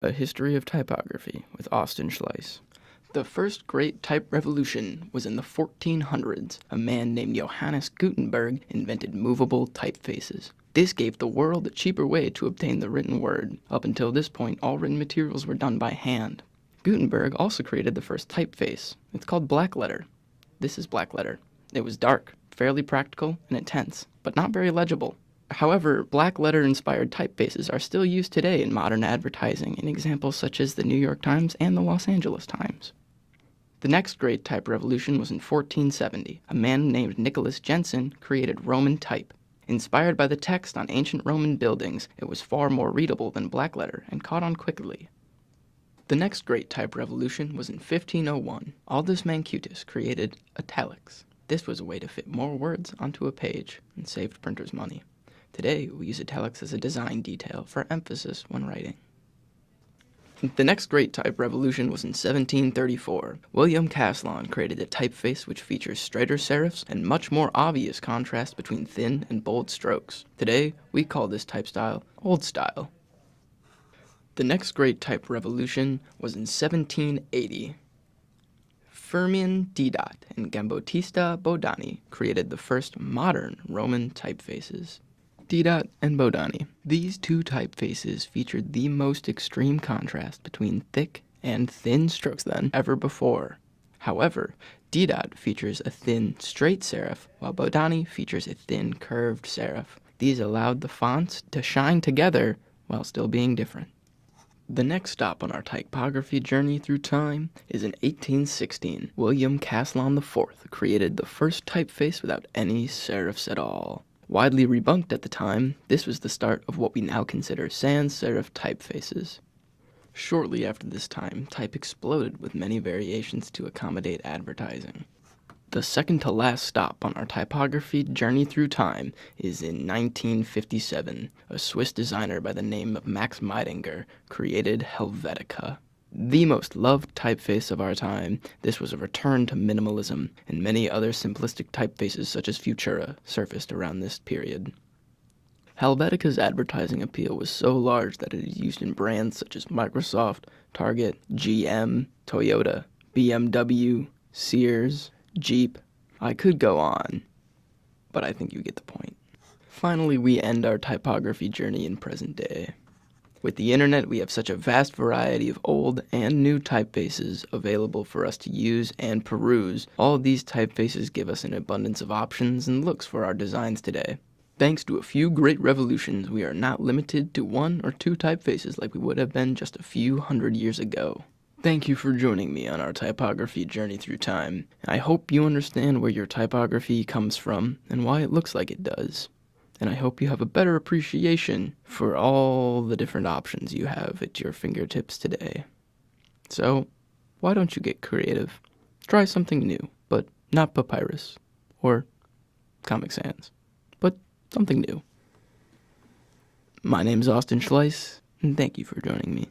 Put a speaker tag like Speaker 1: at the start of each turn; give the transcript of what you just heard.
Speaker 1: A History of Typography with Austin Schleis. The first great type revolution was in the 1400s. A man named Johannes Gutenberg invented movable typefaces. This gave the world a cheaper way to obtain the written word. Up until this point, all written materials were done by hand. Gutenberg also created the first typeface. It's called blackletter. This is blackletter. It was dark, fairly practical, and intense, but not very legible. However, blackletter-inspired typefaces are still used today in modern advertising in examples such as the New York Times and the Los Angeles Times. The next great type revolution was in 1470. A man named Nicholas Jensen created Roman type. Inspired by the text on ancient Roman buildings, it was far more readable than blackletter and caught on quickly. The next great type revolution was in 1501. Aldus Mancutus created italics. This was a way to fit more words onto a page and saved printers money. Today, we use italics as a design detail for emphasis when writing. The next great type revolution was in 1734. William Caslon created a typeface which features straighter serifs and much more obvious contrast between thin and bold strokes. Today, we call this type style Old Style. The next great type revolution was in 1780. Firmin Didat and Gambattista Bodani created the first modern Roman typefaces. Didat and Bodani. These two typefaces featured the most extreme contrast between thick and thin strokes than ever before. However, Didat features a thin, straight serif, while Bodani features a thin, curved serif. These allowed the fonts to shine together while still being different. The next stop on our typography journey through time is in 1816. William Caslon IV created the first typeface without any serifs at all. Widely rebunked at the time, this was the start of what we now consider sans serif typefaces. Shortly after this time, type exploded with many variations to accommodate advertising. The second to last stop on our typography journey through time is in 1957. A Swiss designer by the name of Max Meidinger created Helvetica. The most loved typeface of our time, this was a return to minimalism, and many other simplistic typefaces such as Futura surfaced around this period. Helvetica's advertising appeal was so large that it is used in brands such as Microsoft, Target, GM, Toyota, BMW, Sears, Jeep. I could go on, but I think you get the point. Finally, we end our typography journey in present day. With the internet, we have such a vast variety of old and new typefaces available for us to use and peruse. All of these typefaces give us an abundance of options and looks for our designs today. Thanks to a few great revolutions, we are not limited to one or two typefaces like we would have been just a few hundred years ago. Thank you for joining me on our typography journey through time. I hope you understand where your typography comes from and why it looks like it does. And I hope you have a better appreciation for all the different options you have at your fingertips today. So, why don't you get creative? Try something new, but not papyrus or Comic Sans, but something new. My name's Austin Schleis, and thank you for joining me.